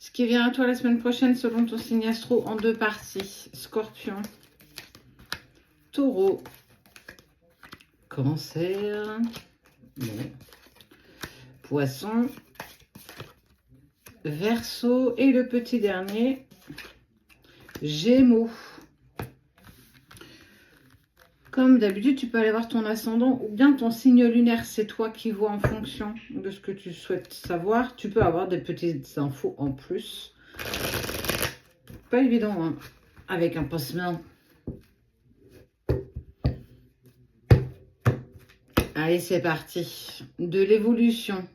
Ce qui vient à toi la semaine prochaine selon ton signe astro en 2 parties. Scorpion, Taureau, Cancer, bon. Poisson, Verseau et le petit dernier, Gémeaux. Comme d'habitude, tu peux aller voir ton ascendant ou bien ton signe lunaire. C'est toi qui vois en fonction de ce que tu souhaites savoir. Tu peux avoir des petites infos en plus. Pas évident, hein, avec un pansement. Allez, c'est parti. De l'évolution.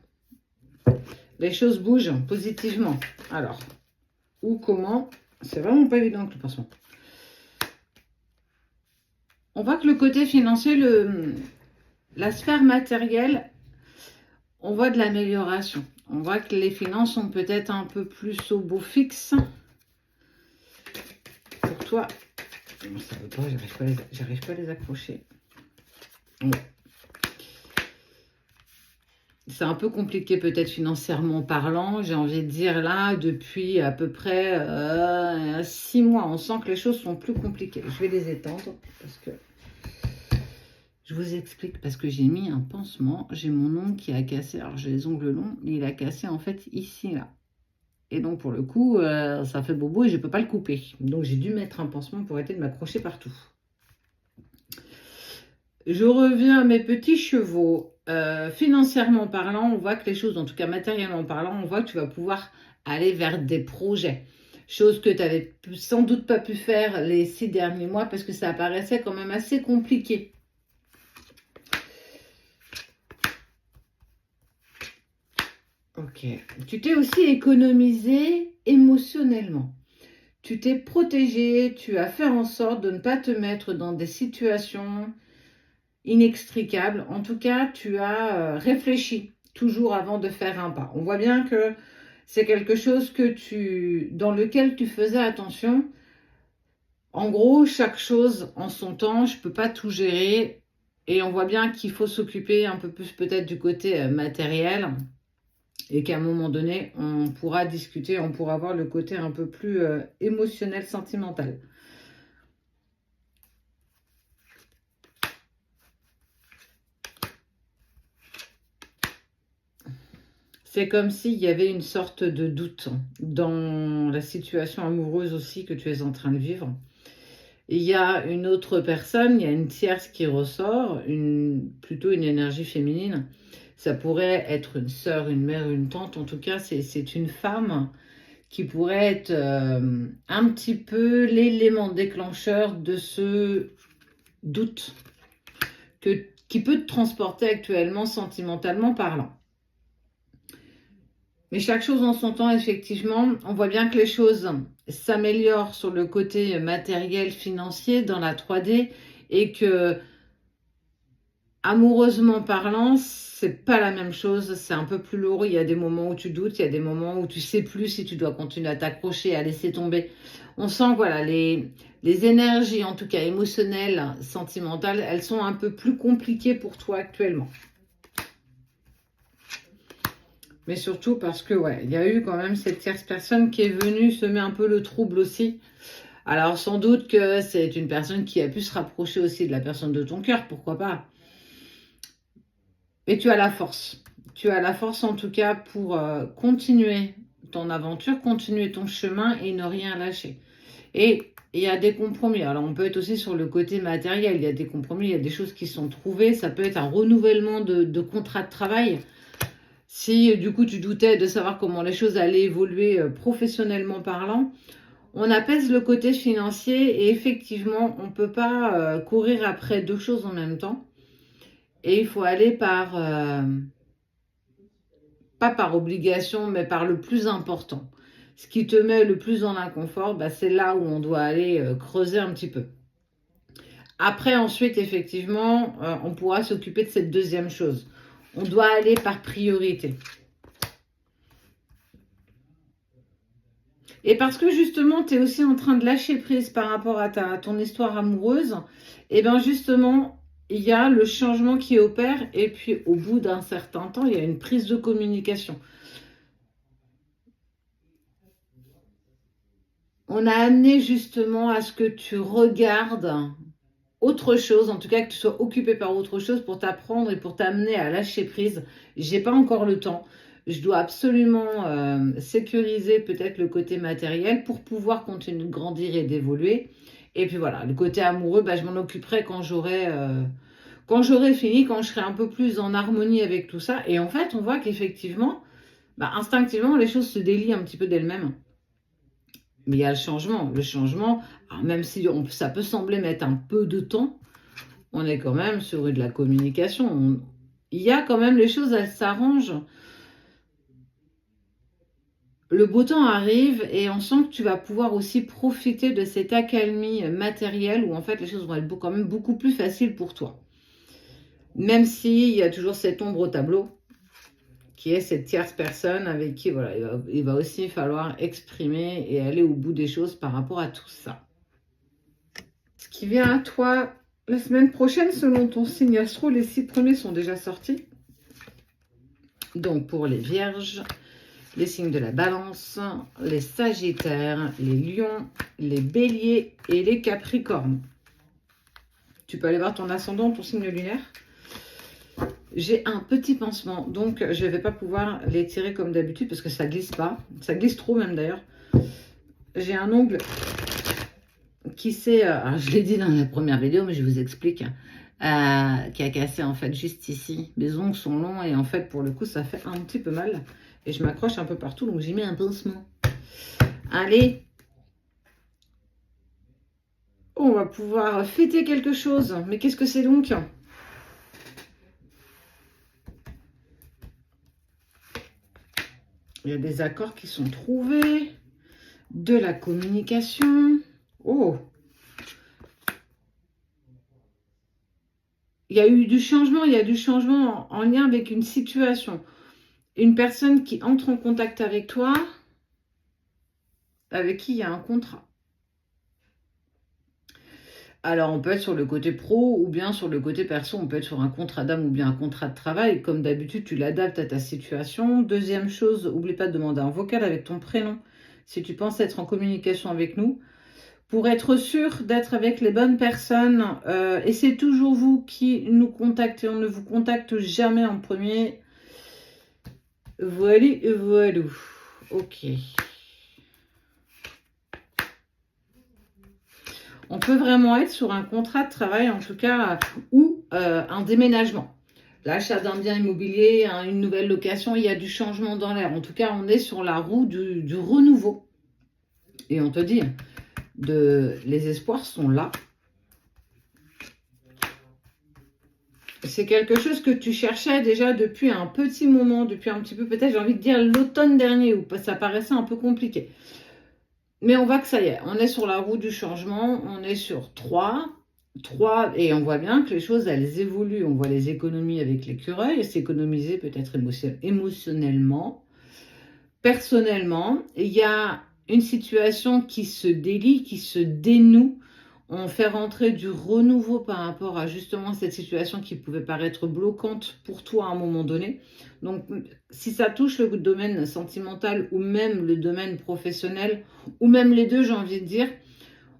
Les choses bougent positivement. Alors, où, comment, c'est vraiment pas évident avec le pansement. On voit que le côté financier, la sphère matérielle, on voit de l'amélioration. On voit que les finances sont peut-être un peu plus au beau fixe. Pour toi, ça veut pas, j'arrive pas à les accrocher. Bon. C'est un peu compliqué peut-être financièrement parlant, j'ai envie de dire là, depuis à peu près 6 mois. On sent que les choses sont plus compliquées. Je vais les étendre parce que... Je vous explique parce que j'ai mis un pansement. J'ai mon ongle qui a cassé. Alors j'ai les ongles longs, mais il a cassé en fait ici, là. Et donc pour le coup, ça fait bobo et je ne peux pas le couper. Donc j'ai dû mettre un pansement pour arrêter de m'accrocher partout. Je reviens à mes petits chevaux. Financièrement parlant, on voit que les choses, en tout cas matériellement parlant, on voit que tu vas pouvoir aller vers des projets. Chose que tu n'avais sans doute pas pu faire les 6 derniers mois parce que ça apparaissait quand même assez compliqué. Ok. Tu t'es aussi économisé émotionnellement. Tu t'es protégé, tu as fait en sorte de ne pas te mettre dans des situations inextricables. En tout cas, tu as réfléchi toujours avant de faire un pas. On voit bien que c'est quelque chose dans lequel tu faisais attention. En gros, chaque chose en son temps, je ne peux pas tout gérer. Et on voit bien qu'il faut s'occuper un peu plus peut-être du côté matériel. Et qu'à un moment donné, on pourra discuter, on pourra voir le côté un peu plus émotionnel, sentimental. C'est comme s'il y avait une sorte de doute dans la situation amoureuse aussi que tu es en train de vivre. Il y a une autre personne, il y a une tierce qui ressort, plutôt une énergie féminine. Ça pourrait être une sœur, une mère, une tante. En tout cas, c'est une femme qui pourrait être un petit peu l'élément déclencheur de ce doute qui peut te transporter actuellement sentimentalement parlant. Mais chaque chose en son temps, effectivement, on voit bien que les choses s'améliorent sur le côté matériel, financier, dans la 3D, et que, amoureusement parlant, c'est pas la même chose, c'est un peu plus lourd. Il y a des moments où tu doutes, il y a des moments où tu sais plus si tu dois continuer à t'accrocher, à laisser tomber. On sent que voilà, les énergies, en tout cas émotionnelles, sentimentales, elles sont un peu plus compliquées pour toi actuellement. Mais surtout parce que, ouais, il y a eu quand même cette tierce personne qui est venue semer un peu le trouble aussi. Alors, sans doute que c'est une personne qui a pu se rapprocher aussi de la personne de ton cœur, pourquoi pas. Mais tu as la force. Tu as la force, en tout cas, pour continuer ton aventure, continuer ton chemin et ne rien lâcher. Et il y a des compromis. Alors, on peut être aussi sur le côté matériel. Il y a des compromis, il y a des choses qui sont trouvées. Ça peut être un renouvellement de contrat de travail. Si du coup tu doutais de savoir comment les choses allaient évoluer professionnellement parlant, on apaise le côté financier et effectivement on ne peut pas courir après 2 choses en même temps. Et il faut aller pas par obligation, mais par le plus important. Ce qui te met le plus en inconfort, c'est là où on doit aller creuser un petit peu. Après, ensuite, effectivement, on pourra s'occuper de cette deuxième chose. On doit aller par priorité. Et parce que justement, tu es aussi en train de lâcher prise par rapport à ton histoire amoureuse, et bien justement, il y a le changement qui opère et puis au bout d'un certain temps, il y a une prise de communication. on a amené justement à ce que tu regardes autre chose, en tout cas que tu sois occupé par autre chose pour t'apprendre et pour t'amener à lâcher prise. J'ai pas encore le temps. Je dois absolument sécuriser peut-être le côté matériel pour pouvoir continuer de grandir et d'évoluer. Et puis voilà, le côté amoureux, bah, je m'en occuperai quand j'aurai fini, quand je serai un peu plus en harmonie avec tout ça. Et en fait, on voit qu'effectivement, bah, instinctivement, les choses se délient un petit peu d'elles-mêmes. Mais il y a le changement. Le changement, alors même si ça peut sembler mettre un peu de temps, on est quand même sur de la communication. Il y a quand même les choses, elles s'arrangent. Le beau temps arrive et on sent que tu vas pouvoir aussi profiter de cette accalmie matérielle où en fait les choses vont être quand même beaucoup plus faciles pour toi. Même s'il y a toujours cette ombre au tableau, qui est cette tierce personne avec qui voilà, il va aussi falloir exprimer et aller au bout des choses par rapport à tout ça. Ce qui vient à toi la semaine prochaine, selon ton signe astro, les 6 premiers sont déjà sortis. Donc pour les vierges, les signes de la balance, les sagittaires, les lions, les béliers et les capricornes. Tu peux aller voir ton ascendant, ton signe lunaire. J'ai un petit pansement, donc je ne vais pas pouvoir les tirer comme d'habitude parce que ça glisse pas. Ça glisse trop même d'ailleurs. J'ai un ongle qui s'est, je l'ai dit dans la première vidéo, mais je vous explique, qui a cassé en fait juste ici. Mes ongles sont longs et en fait pour le coup ça fait un petit peu mal. Et je m'accroche un peu partout, donc j'ai mis un pansement. Allez, on va pouvoir fêter quelque chose. Mais qu'est-ce que c'est donc ? Il y a des accords qui sont trouvés, de la communication. Oh, il y a eu du changement, il y a du changement en lien avec une situation. Une personne qui entre en contact avec toi, avec qui il y a un contrat. Alors, on peut être sur le côté pro ou bien sur le côté perso. On peut être sur un contrat d'âme ou bien un contrat de travail. Comme d'habitude, tu l'adaptes à ta situation. Deuxième chose, n'oublie pas de demander un vocal avec ton prénom si tu penses être en communication avec nous. Pour être sûr d'être avec les bonnes personnes, et c'est toujours vous qui nous contactez. On ne vous contacte jamais en premier. Voilà, voilà. Ok. On peut vraiment être sur un contrat de travail, en tout cas, ou un déménagement. L'achat d'un bien immobilier, une nouvelle location, il y a du changement dans l'air. En tout cas, on est sur la roue du renouveau. Et on te dit, les espoirs sont là. C'est quelque chose que tu cherchais déjà depuis un petit moment, depuis un petit peu, peut-être j'ai envie de dire l'automne dernier, où ça paraissait un peu compliqué. Mais on voit que ça y est, on est sur la roue du changement, on est sur 3, et on voit bien que les choses, elles évoluent. On voit les économies avec l'écureuil, s'économiser peut-être émotionnellement, personnellement. Il y a une situation qui se délie, qui se dénoue. On fait rentrer du renouveau par rapport à justement cette situation qui pouvait paraître bloquante pour toi à un moment donné. Donc, si ça touche le domaine sentimental ou même le domaine professionnel, ou même les deux, j'ai envie de dire,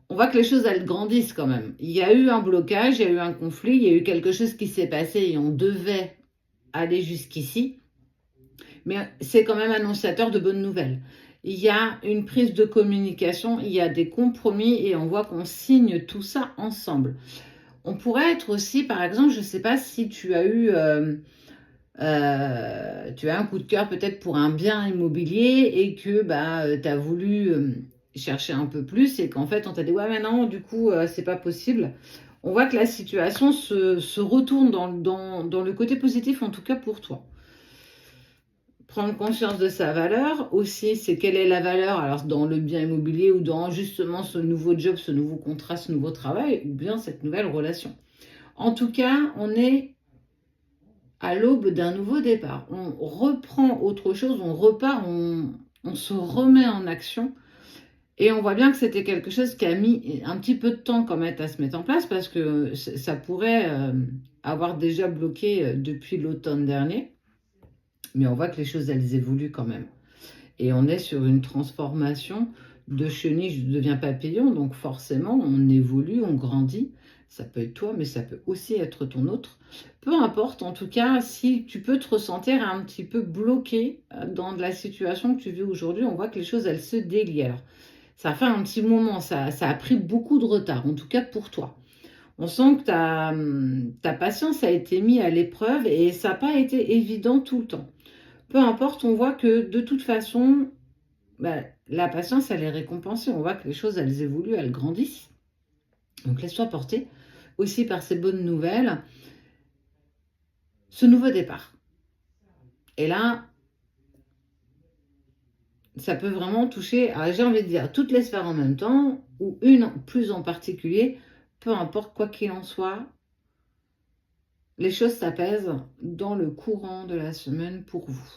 on voit que les choses, elles grandissent quand même. Il y a eu un blocage, il y a eu un conflit, il y a eu quelque chose qui s'est passé et on devait aller jusqu'ici. Mais c'est quand même annonciateur de bonnes nouvelles. Il y a une prise de communication, il y a des compromis et on voit qu'on signe tout ça ensemble. On pourrait être aussi, par exemple, je ne sais pas si tu as eu tu as un coup de cœur peut-être pour un bien immobilier et que tu as voulu chercher un peu plus et qu'en fait on t'a dit ouais mais non du coup c'est pas possible. On voit que la situation se retourne dans le côté positif en tout cas pour toi. Prendre conscience de sa valeur aussi, c'est quelle est la valeur alors dans le bien immobilier ou dans justement ce nouveau job, ce nouveau contrat, ce nouveau travail ou bien cette nouvelle relation. En tout cas, on est à l'aube d'un nouveau départ. On reprend autre chose, on repart, on se remet en action. Et on voit bien que c'était quelque chose qui a mis un petit peu de temps quand même à se mettre en place parce que ça pourrait avoir déjà bloqué depuis l'automne dernier. Mais on voit que les choses, elles évoluent quand même. Et on est sur une transformation de chenille, je deviens papillon, donc forcément, on évolue, on grandit. Ça peut être toi, mais ça peut aussi être ton autre. Peu importe, en tout cas, si tu peux te ressentir un petit peu bloqué dans la situation que tu vis aujourd'hui, on voit que les choses, elles se délient. Alors, ça fait un petit moment, ça a pris beaucoup de retard, en tout cas pour toi. On sent que ta patience a été mise à l'épreuve et ça n'a pas été évident tout le temps. Peu importe, on voit que de toute façon, bah, la patience, elle est récompensée. On voit que les choses, elles évoluent, elles grandissent. Donc laisse-toi porter aussi par ces bonnes nouvelles, ce nouveau départ. Et là, ça peut vraiment toucher, j'ai envie de dire, toutes les sphères en même temps, ou une plus en particulier, peu importe, quoi qu'il en soit, les choses s'apaisent dans le courant de la semaine pour vous.